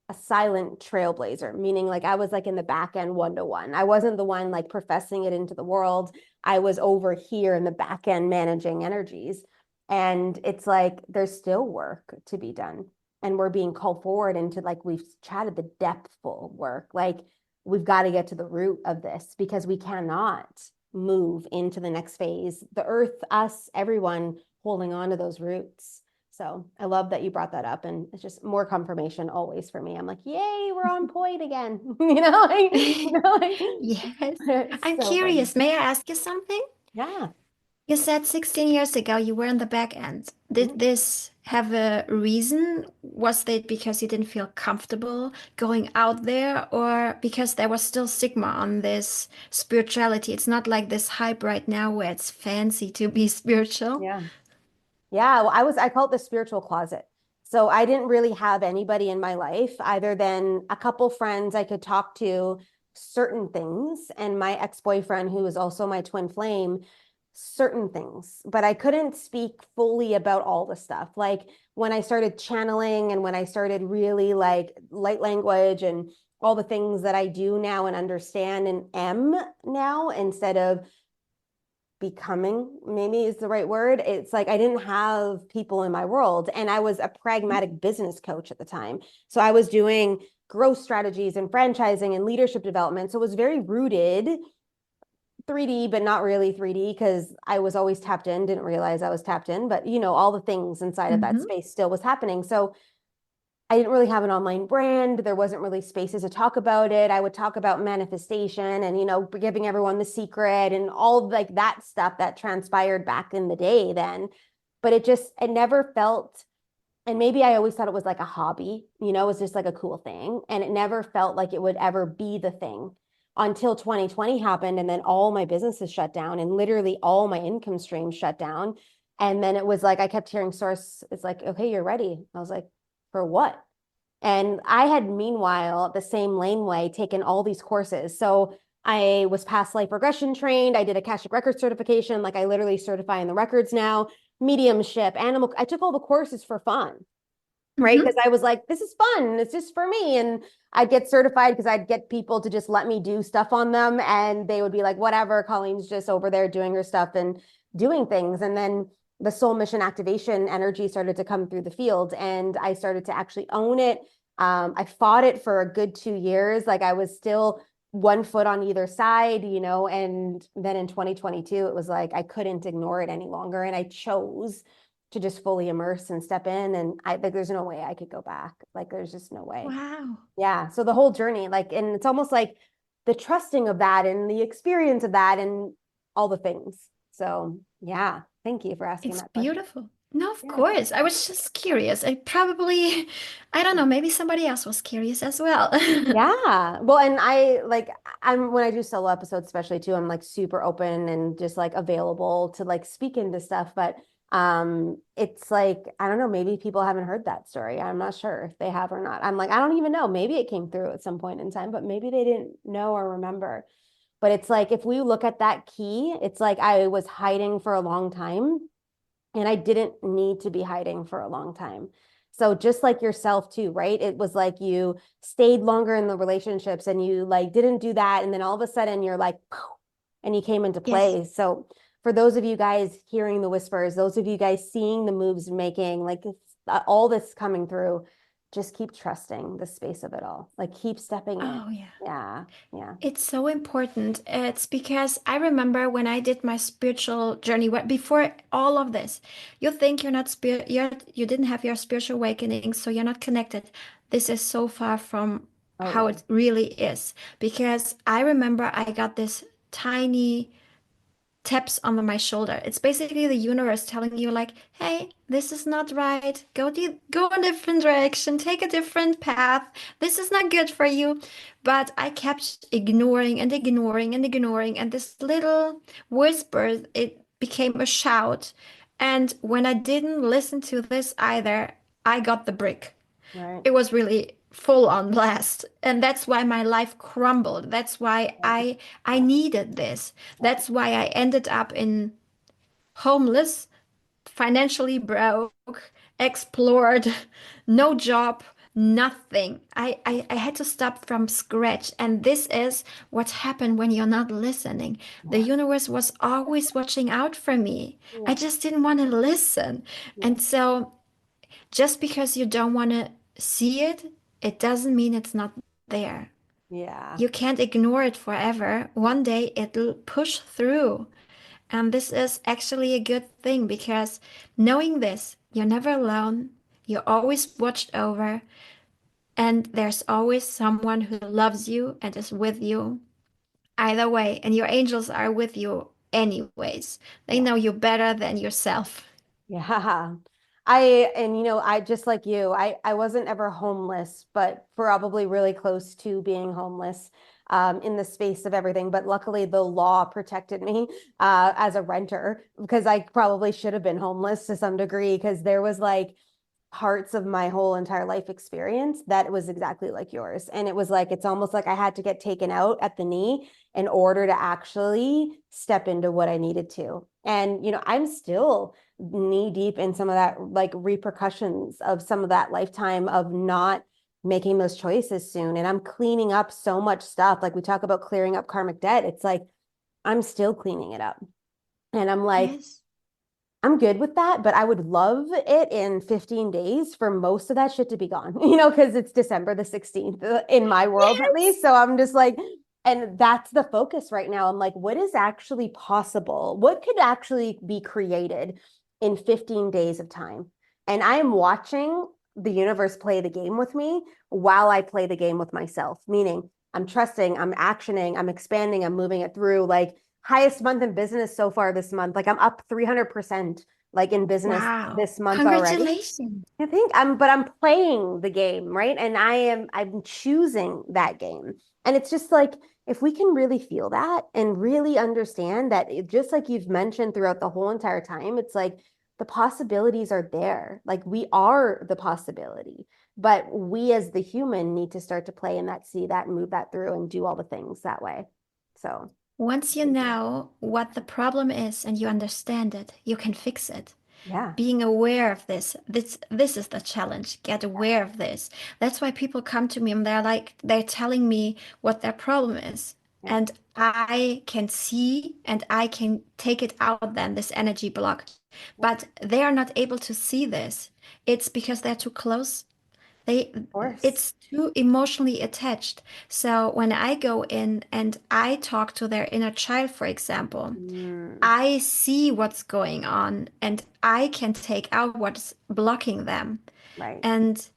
a silent trailblazer, meaning like I was like in the back end 1-to-1. I wasn't the one like professing it into the world. I was over here in the back end managing energies. And it's like there's still work to be done. And we're being called forward into, like we've chatted, the depthful work. Like we've got to get to the root of this because we cannot move into the next phase. The earth, us, everyone holding on to those roots. So I love that you brought that up, and it's just more confirmation always for me. I'm like, yay, we're on point again. Yes. It's I'm so funny. curious. May I ask you something? Yeah. You said 16 years ago you were in the back end. Did Mhm. this have a reason? Was it because you didn't feel comfortable going out there, or because there was still stigma on this spirituality? It's not like this hype right now where it's fancy to be spiritual. Yeah. Yeah. Well, I call it the spiritual closet. So I didn't really have anybody in my life other than a couple friends I could talk to certain things, and my ex-boyfriend, who was also my twin flame, certain things, but I couldn't speak fully about all the stuff. Like when I started channeling and when I started really like light language and all the things that I do now and understand and am now instead of becoming, maybe is the right word. It's like I didn't have people in my world, and I was a pragmatic business coach at the time. So I was doing growth strategies and franchising and leadership development. So it was very rooted 3D, but not really 3D because I was always tapped in, didn't realize I was tapped in, but you know, all the things inside of that Mm-hmm. space still was happening. So I didn't really have an online brand. There wasn't really spaces to talk about it. I would talk about manifestation and, you know, giving everyone the secret and all like that stuff that transpired back in the day then. But it never felt, and maybe I always thought it was like a hobby, you know, it was just like a cool thing. And it never felt like it would ever be the thing until 2020 happened. And then all my businesses shut down and literally all my income streams shut down. And then it was like, I kept hearing source, it's like, okay, you're ready. I was like, for what? And I had meanwhile, the same laneway, taken all these courses. So I was past life regression trained. I did Akashic record certification. Like I literally certify in the records now, mediumship, animal. I took all the courses for fun, right? Because Mm-hmm. I was like, this is fun. It's just for me. And I'd get certified because I'd get people to just let me do stuff on them. And they would be like, whatever, Colleen's just over there doing her stuff and doing things. And then the soul mission activation energy started to come through the field, and I started to actually own it. I fought it for a good 2 years. Like I was still one foot on either side, you know, and then in 2022, it was like I couldn't ignore it any longer. And I chose to just fully immerse and step in. And I like there's no way I could go back. Like there's just no way. Wow. Yeah. So the whole journey, like, and it's almost like the trusting of that and the experience of that and all the things. So yeah, thank you for asking It's that question. beautiful. No, of Yeah. course. I was just curious. I probably, I don't know, maybe somebody else was curious as well. Yeah. Well, and I like I'm when I do solo episodes, especially too, I'm like super open and just like available to like speak into stuff. But it's like, I don't know, maybe people haven't heard that story. I'm not sure if they have or not. I'm like, I don't even know. Maybe it came through at some point in time, but maybe they didn't know or remember. But it's like if we look at that key, it's like I was hiding for a long time. And I didn't need to be hiding for a long time. So just like yourself too, right? It was like you stayed longer in the relationships and you like didn't do that. And then all of a sudden you're like, and you came into Yes. play. So for those of you guys hearing the whispers, those of you guys seeing the moves making, like all this coming through, just keep trusting the space of it all. Like keep stepping in. Oh, yeah. Yeah. Yeah. It's so important. It's because I remember when I did my spiritual journey, before all of this, you think you're not you didn't have your spiritual awakening, so you're not connected. This is so far from Oh how yeah. it really is. Because I remember I got this tiny taps on my shoulder. It's basically the universe telling you like, "Hey, this is not right. Go a different direction. Take a different path. This is not good for you." But I kept ignoring and ignoring and ignoring, and this little whisper, it became a shout. And when I didn't listen to this either, I got the brick. Right. It was really full on blast. And that's why my life crumbled. That's why Right. I Yeah. needed this. Yeah. That's why I ended up in homeless, financially broke, explored, no job, nothing. I had to start from scratch. And this is what happened when you're not listening. The Yeah. universe was always watching out for me. I Yeah. just didn't want to listen. Yeah. And so just because you don't want to see it, it doesn't mean it's not there. Yeah. You can't ignore it forever. One day it'll push through. And this is actually a good thing because knowing this, you're never alone, you're always watched over, and there's always someone who loves you and is with you either way. And your angels are with you anyways. They Yeah. know you better than yourself. Yeah. And I just like you, I wasn't ever homeless, but probably really close to being homeless in the space of everything. But luckily, the law protected me as a renter because I probably should have been homeless to some degree because there was like parts of my whole entire life experience that was exactly like yours. And it was like, it's almost like I had to get taken out at the knee in order to actually step into what I needed to. And, I'm still knee deep in some of that, like repercussions of some of that lifetime of not making those choices soon. And I'm cleaning up so much stuff. Like we talk about clearing up karmic debt. It's like, I'm still cleaning it up. And I'm like, Yes. I'm good with that, but I would love it in 15 days for most of that shit to be gone, because it's December the 16th in my world at least. Yes. So I'm just like, and that's the focus right now. I'm like, what is actually possible? What could actually be created in 15 days of time? And I am watching the universe play the game with me while I play the game with myself, meaning I'm trusting, I'm actioning, I'm expanding, I'm moving it through. Like, highest month in business so far this month. Like I'm up 300% like in business Wow. this month already. Congratulations. But I'm playing the game, right? And I'm choosing that game. And it's just like, if we can really feel that and really understand that, just like you've mentioned throughout the whole entire time, it's like the possibilities are there. Like we are the possibility, but we as the human need to start to play in that, see that, move that through, and do all the things that way. So, Once you know what the problem is and you understand it, you can fix it. yeah. Being aware of this is the challenge. Get aware of this. That's why people come to me and they're telling me what their problem is. Yeah. And I can see and I can take it out of them, this energy block. Yeah. But they are not able to see this. It's because they're too close. They, Of course. it's too emotionally attached. So when I go in and I talk to their inner child, for example, Mm, I see what's going on and I can take out what's blocking them. right. And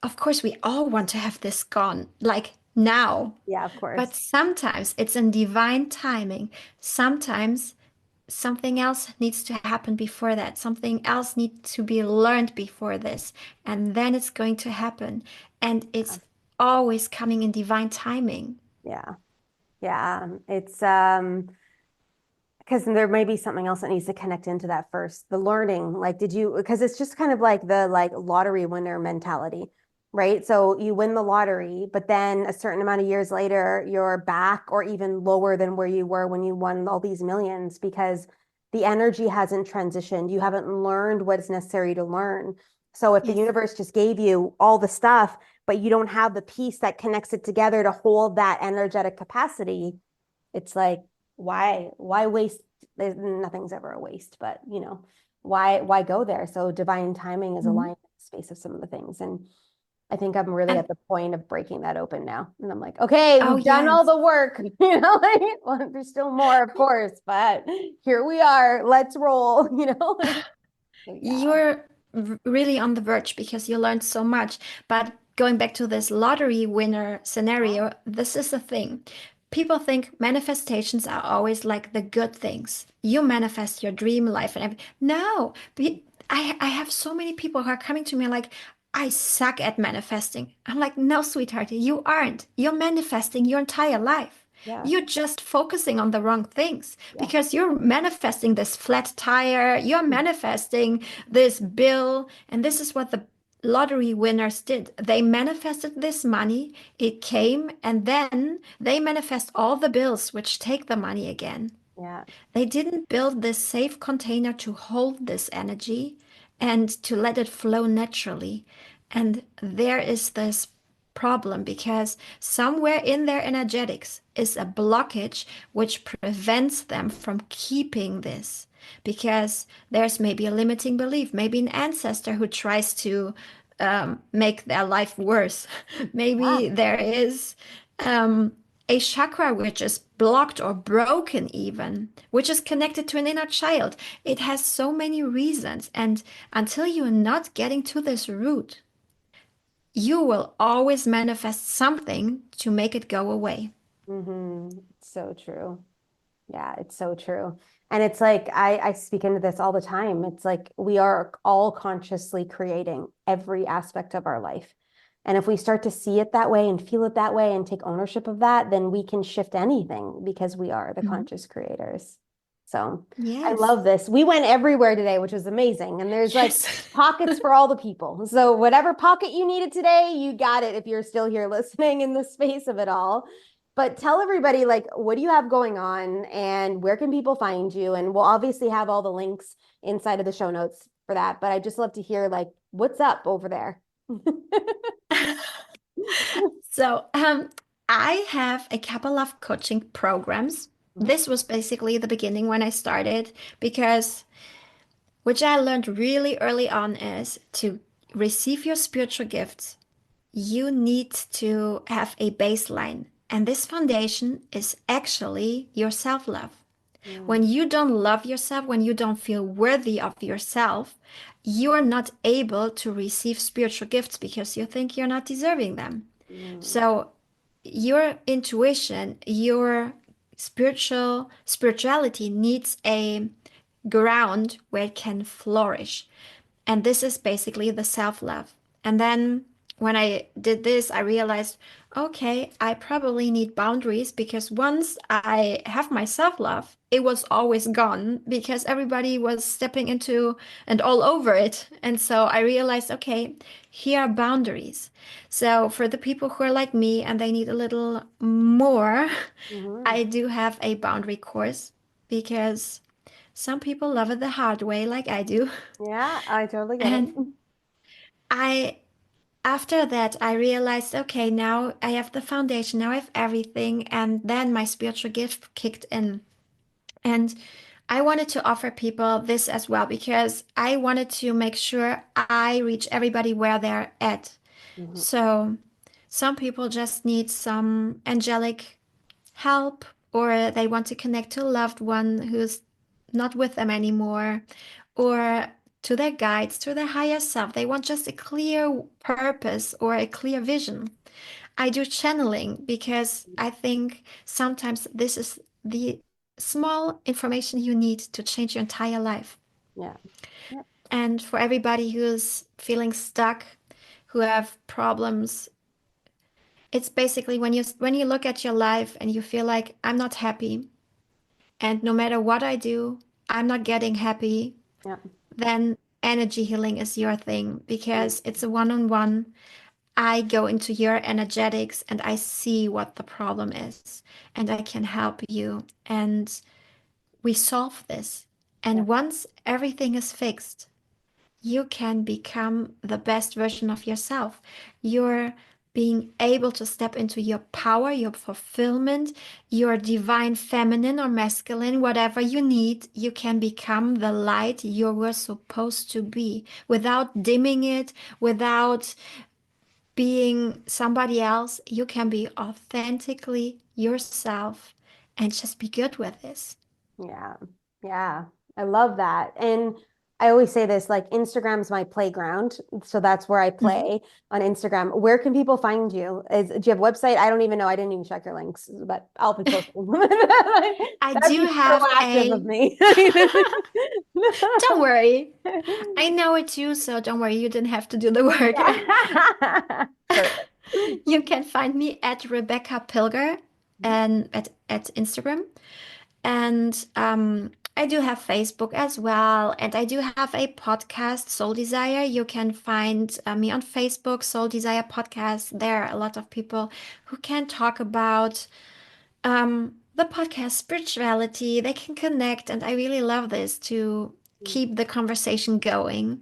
of course, we all want to have this gone, like now. Yeah, of But course. sometimes it's in divine timing. Sometimes something else needs to happen before that. Something else needs to be learned before this. And then it's going to happen. And Yeah. it's always coming in divine timing. Yeah. Yeah. It's because there may be something else that needs to connect into that first. The learning, like, did you, because it's just kind of like the like lottery winner mentality, right? So you win the lottery, but then a certain amount of years later, you're back or even lower than where you were when you won all these millions because the energy hasn't transitioned. You haven't learned what is necessary to learn. So if the Yes. universe just gave you all the stuff, but you don't have the piece that connects it together to hold that energetic capacity, it's like, why waste? There's nothing's ever a waste, but why go there? So divine timing is Mhm. aligned in the space of some of the things. And I think I'm really And at the point of breaking that open now. And I'm like, okay, oh, we've done all yes. the work, like, well, there's still more, of course, but here we are. Let's roll, So yeah. You're really on the verge because you learned so much. But going back to this lottery winner scenario, this is the thing. People think manifestations are always like the good things. You manifest your dream life and everything. No, I have so many people who are coming to me like, I suck at manifesting. I'm like, no, sweetheart, you aren't. You're manifesting your entire life. Yeah. You're just focusing on the wrong things Yeah. because you're manifesting this flat tire, you're manifesting this bill, and this is what the lottery winners did. They manifested this money, it came, and then they manifest all the bills, which take the money again. Yeah. They didn't build this safe container to hold this energy and to let it flow naturally. And there is this problem because somewhere in their energetics is a blockage which prevents them from keeping this. Because there's maybe a limiting belief, maybe an ancestor who tries to make their life worse. Yeah. Maybe there is um, a chakra which is blocked or broken, even, which is connected to an inner child. It has so many reasons. And until you're not getting to this root, you will always manifest something to make it go away. So true. Yeah, it's so true. And it's like I speak into this all the time. It's like we are all consciously creating every aspect of our life. And if we start to see it that way and feel it that way and take ownership of that, then we can shift anything because we are the Mhm. conscious creators. So I Yes. love this. We went everywhere today, which was amazing. And there's like Yes. pockets for all the people. So whatever pocket you needed today, you got it if you're still here listening in the space of it all. But tell everybody, like, what do you have going on and where can people find you? And we'll obviously have all the links inside of the show notes for that. But I just love to hear, like, what's up over there? So, I have a couple of coaching programs. This was basically the beginning when I started because which I learned really early on is to receive your spiritual gifts, you need to have a baseline. And this foundation is actually your self-love. When Mm, you don't love yourself, when you don't feel worthy of yourself, you are not able to receive spiritual gifts because you think you're not deserving them. mm, So your intuition, your spirituality needs a ground where it can flourish. And this is basically the self-love. And then when I did this, I realized, okay, I probably need boundaries because once I have my self-love, it was always gone because everybody was stepping into and all over it. And so I realized, okay, here are boundaries. So for the people who are like me and they need a little more, mhm. I do have a boundary course because some people love it the hard way, like I do. Yeah, I totally get it. And I, after that, I realized, okay, now I have the foundation, now I have everything. And then my spiritual gift kicked in. And I wanted to offer people this as well because I wanted to make sure I reach everybody where they're at. Mhm, So some people just need some angelic help, or they want to connect to a loved one who's not with them anymore, or to their guides, to their higher self. They want just a clear purpose or a clear vision. I do channeling because I think sometimes this is the small information you need to change your entire life. yeah. Yeah. And for everybody who's feeling stuck, who have problems, it's basically when you look at your life and you feel like I'm not happy, and no matter what I do, I'm not getting happy, Yeah. then energy healing is your thing Mm, because it's a one-on-one. I go into your energetics and I see what the problem is, and I can help you. And we solve this. yeah. And once everything is fixed, you can become the best version of yourself. You're being able to step into your power, your fulfillment, your divine feminine or masculine, whatever you need. You can become the light you were supposed to be without dimming it, without being somebody else. You can be authentically yourself and just be good with this. Yeah. Yeah. I love that. And I always say this, like Instagram's my playground. So that's where I Mhm. play on Instagram. Where can people find you? Do you have a website? I don't even know. I didn't even check your links, but I'll be posting. I That'd do be have proactive of a, me. don't worry. I know it too, so don't worry, you didn't have to do the work. Yeah. Perfect. You can find me at Rebecca Pilger. and at Instagram. And I do have Facebook as well. And I do have a podcast, Soul Desire. You can find me on Facebook, Soul Desire Podcast. There are a lot of people who can talk about the podcast spirituality. They can connect. And I really love this to keep the conversation going.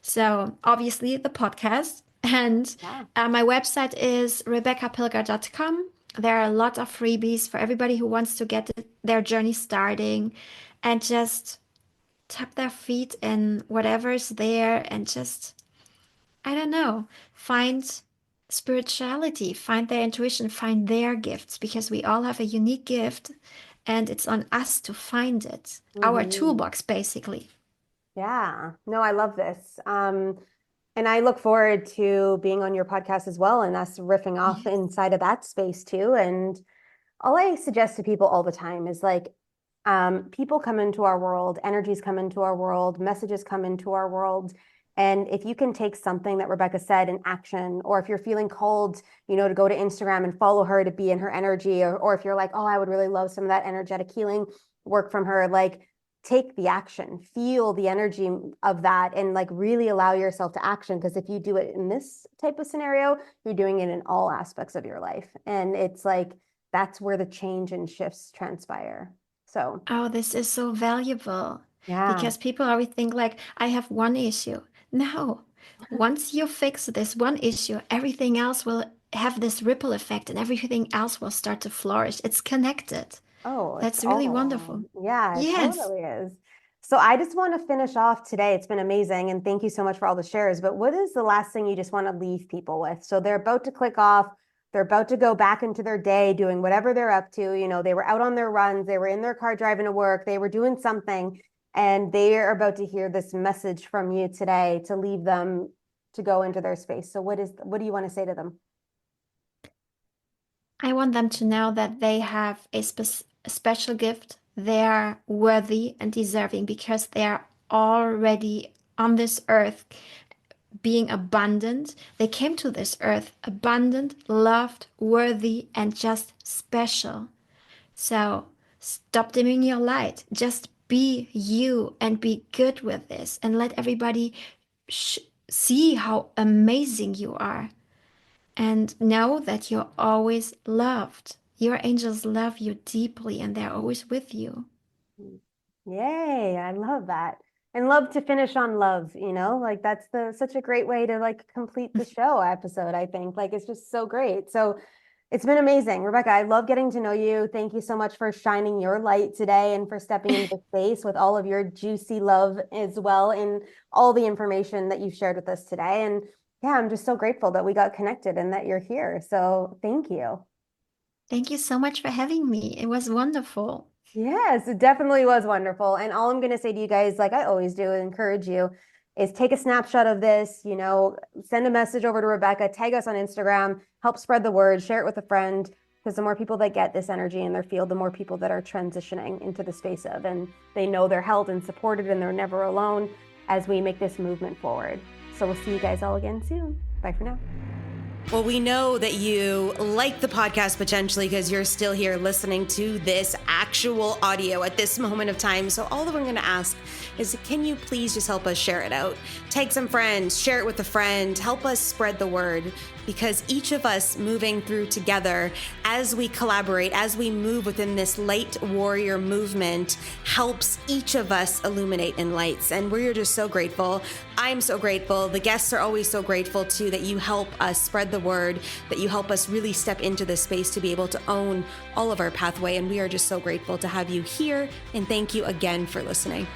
So obviously the podcast. And Yeah. my website is rebeccapilger.com. There are a lot of freebies for everybody who wants to get their journey starting and just tap their feet in whatever's there and just, I don't know, find spirituality, find their intuition, find their gifts because we all have a unique gift and it's on us to find it. Our Hmm. toolbox, basically. Yeah. No, I love this. And I look forward to being on your podcast as well and us riffing off Yes. inside of that space too. And all I suggest to people all the time is like, people come into our world, energies come into our world, messages come into our world. And if you can take something that Rebecca said in action, or if you're feeling called, to go to Instagram and follow her to be in her energy, or if you're like, oh, I would really love some of that energetic healing work from her, like take the action, feel the energy of that, and like really allow yourself to action. Because if you do it in this type of scenario, you're doing it in all aspects of your life. And it's like, that's where the change and shifts transpire. So, Oh, this is so valuable yeah. because people always think like, I have one issue. No, once you fix this one issue, everything else will have this ripple effect and everything else will start to flourish. It's connected. Oh, it's That's really all. wonderful. Yeah, it Yes. totally is. So I just want to finish off today. It's been amazing. And thank you so much for all the shares. But what is the last thing you just want to leave people with? So they're about to click off. They're about to go back into their day doing whatever they're up to. They were out on their runs. They were in their car driving to work. They were doing something. And they are about to hear this message from you today to leave them to go into their space. So what do you want to say to them? I want them to know that they have a special gift. They are worthy and deserving because they are already on this earth being abundant. They came to this earth abundant, loved, worthy, and just special. So stop dimming your light. Just be you and be good with this and let everybody see how amazing you are. And know that you're always loved. Your angels love you deeply and they're always with you. Yay, I love that. And love to finish on love, like that's such a great way to like complete the show episode, I think. Like it's just so great. So it's been amazing. Rebecca, I love getting to know you. Thank you so much for shining your light today and for stepping into the space with all of your juicy love as well and all the information that you've shared with us today. And yeah, I'm just so grateful that we got connected and that you're here. So thank you. Thank you so much for having me. It was wonderful. Yes, it definitely was wonderful. And all I'm going to say to you guys, like I always do, encourage you, is take a snapshot of this, send a message over to Rebecca, tag us on Instagram, help spread the word, share it with a friend, because the more people that get this energy in their field, the more people that are transitioning into the space of, and they know they're held and supported and they're never alone as we make this movement forward. So we'll see you guys all again soon. Bye for now. Well, we know that you like the podcast potentially because you're still here listening to this actual audio at this moment of time. So all that we're going to ask is, can you please just help us share it out? Take some friends, share it with a friend, help us spread the word, because each of us moving through together as we collaborate, as we move within this light warrior movement, helps each of us illuminate in lights. And we're just so grateful. I'm so grateful. The guests are always so grateful too, that you help us spread the word, that you help us really step into this space to be able to own all of our pathway. And we are just so grateful to have you here. And thank you again for listening.